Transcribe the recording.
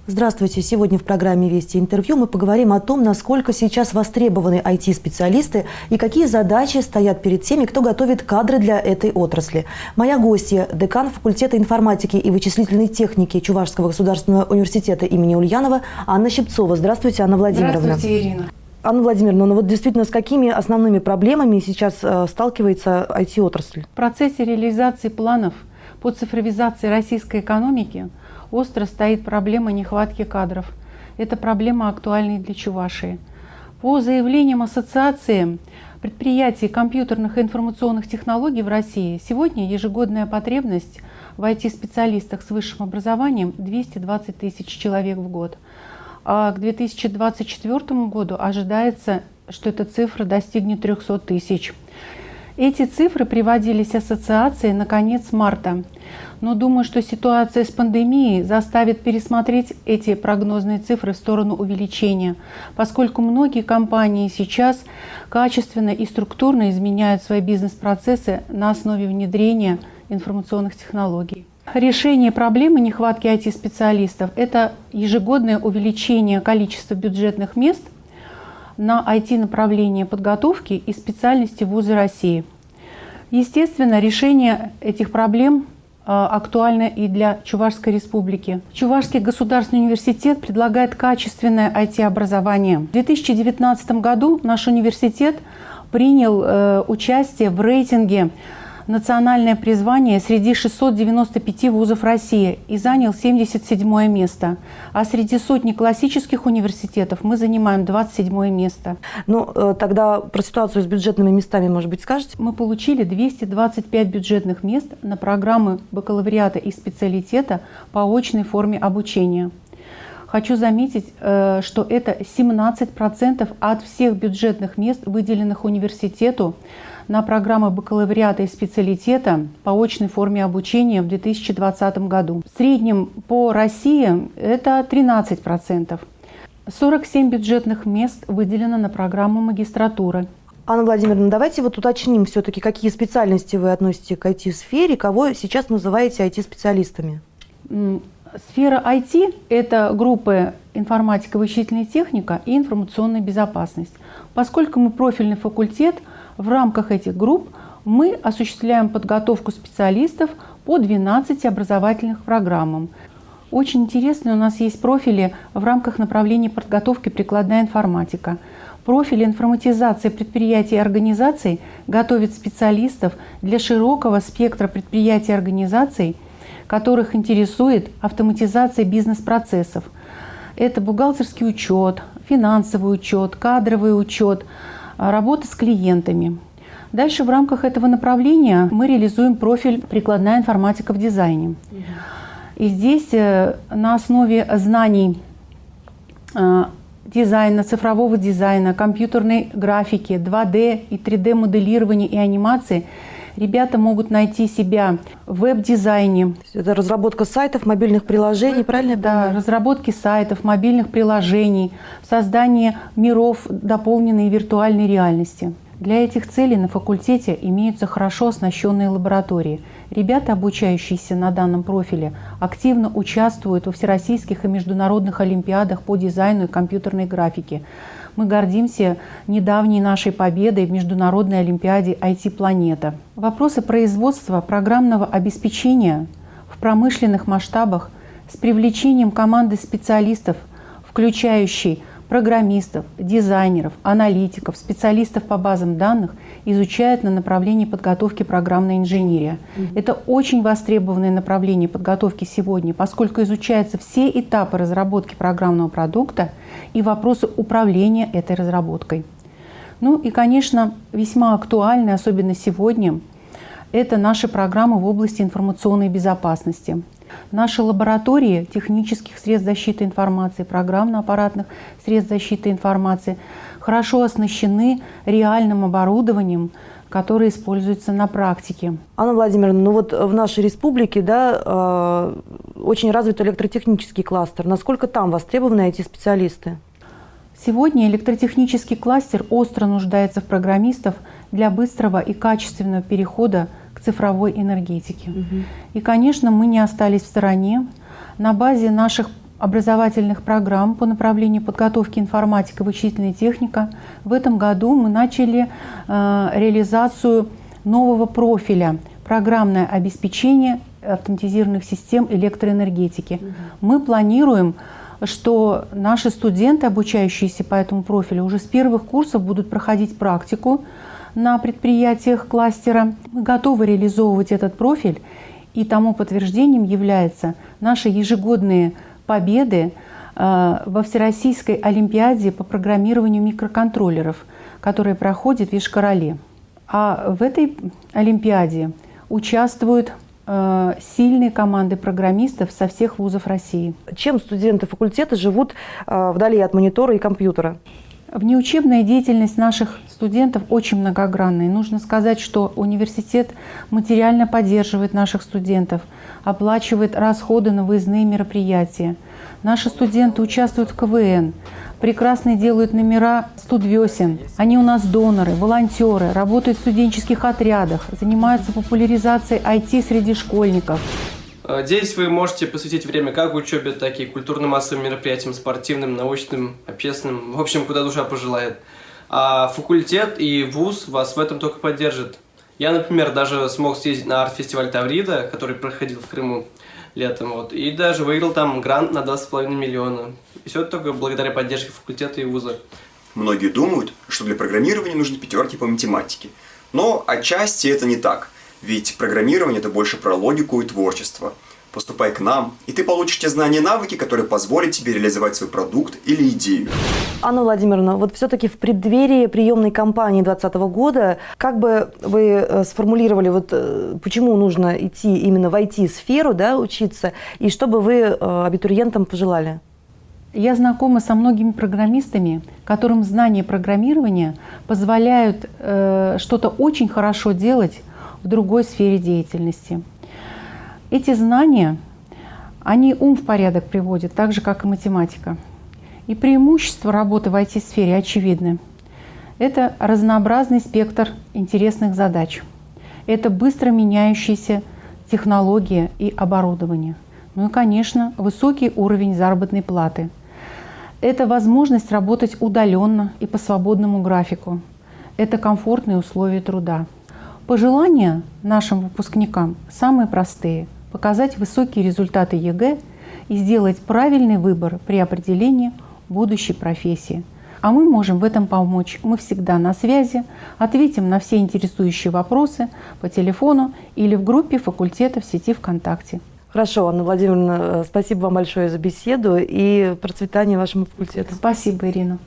Здравствуйте. Сегодня в программе «Вести интервью» мы поговорим о том, насколько сейчас востребованы IT-специалисты и какие задачи стоят перед теми, кто готовит кадры для этой отрасли. Моя гостья – декан факультета информатики и вычислительной техники Чувашского государственного университета имени Ульянова Анна Щипцова. Здравствуйте, Анна Владимировна. Здравствуйте, Ирина. Анна Владимировна, ну вот действительно, с какими основными проблемами сейчас сталкивается IT-отрасль? В процессе реализации планов по цифровизации российской экономики остро стоит проблема нехватки кадров. Эта проблема актуальна и для Чувашии. По заявлениям Ассоциации предприятий компьютерных и информационных технологий в России, сегодня ежегодная потребность в IT-специалистах с высшим образованием 220 тысяч человек в год. А к 2024 году ожидается, что эта цифра достигнет 300 тысяч. Эти цифры приводились ассоциацией на конец марта. Но думаю, что ситуация с пандемией заставит пересмотреть эти прогнозные цифры в сторону увеличения, поскольку многие компании сейчас качественно и структурно изменяют свои бизнес-процессы на основе внедрения информационных технологий. Решение проблемы нехватки IT-специалистов – это ежегодное увеличение количества бюджетных мест на IT-направление подготовки и специальности вузы России. Естественно, решение этих проблем актуально и для Чувашской республики. Чувашский государственный университет предлагает качественное IT-образование. В 2019 году наш университет принял участие в рейтинге «Национальное призвание» среди 695 вузов России и занял 77-е место. А среди сотни классических университетов мы занимаем 27-е место. Ну, тогда про ситуацию с бюджетными местами, может быть, скажете? Мы получили 225 бюджетных мест на программы бакалавриата и специалитета по очной форме обучения. Хочу заметить, что это 17% от всех бюджетных мест, выделенных университету на программы бакалавриата и специалитета по очной форме обучения в 2020 году. В среднем по России это 13%. 47 бюджетных мест выделено на программу магистратуры. Анна Владимировна, давайте вот уточним все-таки, какие специальности вы относите к IT-сфере, кого сейчас называете IT-специалистами? Сфера IT – это группы информатика, вычислительная техника и информационная безопасность. Поскольку мы профильный факультет, в рамках этих групп мы осуществляем подготовку специалистов по 12 образовательных программам. Очень интересные у нас есть профили в рамках направления подготовки «Прикладная информатика». Профиль информатизации предприятий и организаций готовит специалистов для широкого спектра предприятий и организаций, которых интересует автоматизация бизнес-процессов. Это бухгалтерский учет, финансовый учет, кадровый учет, работа с клиентами. Дальше в рамках этого направления мы реализуем профиль «Прикладная информатика в дизайне». И здесь на основе знаний дизайна, цифрового дизайна, компьютерной графики, 2D и 3D-моделирования и анимации ребята могут найти себя в веб-дизайне. Это разработка сайтов, мобильных приложений, правильно? Да, разработки сайтов, мобильных приложений, создание миров дополненной виртуальной реальности. Для этих целей на факультете имеются хорошо оснащенные лаборатории. Ребята, обучающиеся на данном профиле, активно участвуют во всероссийских и международных олимпиадах по дизайну и компьютерной графике. Мы гордимся недавней нашей победой в международной олимпиаде IT-планета. Вопросы производства программного обеспечения в промышленных масштабах с привлечением команды специалистов, включающей программистов, дизайнеров, аналитиков, специалистов по базам данных, изучают на направлении подготовки программной инженерии. Это очень востребованное направление подготовки сегодня, поскольку изучаются все этапы разработки программного продукта и вопросы управления этой разработкой. Ну и, конечно, весьма актуальны, особенно сегодня, это наши программы в области информационной безопасности. Наши лаборатории технических средств защиты информации, программно-аппаратных средств защиты информации хорошо оснащены реальным оборудованием, которое используется на практике. Анна Владимировна, ну вот в нашей республике, да, очень развит электротехнический кластер. Насколько там востребованы эти специалисты? Сегодня электротехнический кластер остро нуждается в программистах для быстрого и качественного перехода к цифровой энергетике. И, конечно, мы не остались в стороне. На базе наших образовательных программ по направлению подготовки информатика и вычислительная техника, в этом году мы начали реализацию нового профиля «Программное обеспечение автоматизированных систем электроэнергетики». Мы планируем, что наши студенты, обучающиеся по этому профилю, уже с первых курсов будут проходить практику на предприятиях кластера. Мы готовы реализовывать этот профиль, и тому подтверждением являются наши ежегодные победы во Всероссийской олимпиаде по программированию микроконтроллеров, которая проходит в Йошкар-Оле. А в этой олимпиаде участвуют сильные команды программистов со всех вузов России. Чем студенты факультета живут вдали от монитора и компьютера? Внеучебная деятельность наших студентов очень многогранная. Нужно сказать, что университет материально поддерживает наших студентов, оплачивает расходы на выездные мероприятия. Наши студенты участвуют в КВН, прекрасно делают номера студвесен. Они у нас доноры, волонтеры, работают в студенческих отрядах, занимаются популяризацией IT среди школьников. Здесь вы можете посвятить время как учебе, так и культурно-массовым мероприятиям, спортивным, научным, общественным, в общем, куда душа пожелает. А факультет и вуз вас в этом только поддержит. Я, например, даже смог съездить на арт-фестиваль Таврида, который проходил в Крыму летом, и даже выиграл там грант на 2,5 миллиона. И все это только благодаря поддержке факультета и вуза. Многие думают, что для программирования нужны пятерки по математике. Но отчасти это не так. Ведь программирование – это больше про логику и творчество. Поступай к нам, и ты получишь те знания и навыки, которые позволят тебе реализовать свой продукт или идею. Анна Владимировна, вот все-таки в преддверии приемной кампании 2020 года, как бы вы сформулировали, почему нужно идти именно в IT-сферу, учиться, и что бы вы абитуриентам пожелали? Я знакома со многими программистами, которым знания программирования позволяют что-то очень хорошо делать в другой сфере деятельности. Эти знания, они ум в порядок приводят, так же, как и математика. И преимущества работы в IT-сфере очевидны. Это разнообразный спектр интересных задач. Это быстро меняющиеся технологии и оборудование. Ну и, конечно, высокий уровень заработной платы. Это возможность работать удаленно и по свободному графику. Это комфортные условия труда. Пожелания нашим выпускникам самые простые – показать высокие результаты ЕГЭ и сделать правильный выбор при определении будущей профессии. А мы можем в этом помочь. Мы всегда на связи, ответим на все интересующие вопросы по телефону или в группе факультета в сети ВКонтакте. Хорошо, Анна Владимировна, спасибо вам большое за беседу и процветания вашему факультету. Спасибо, Ирина.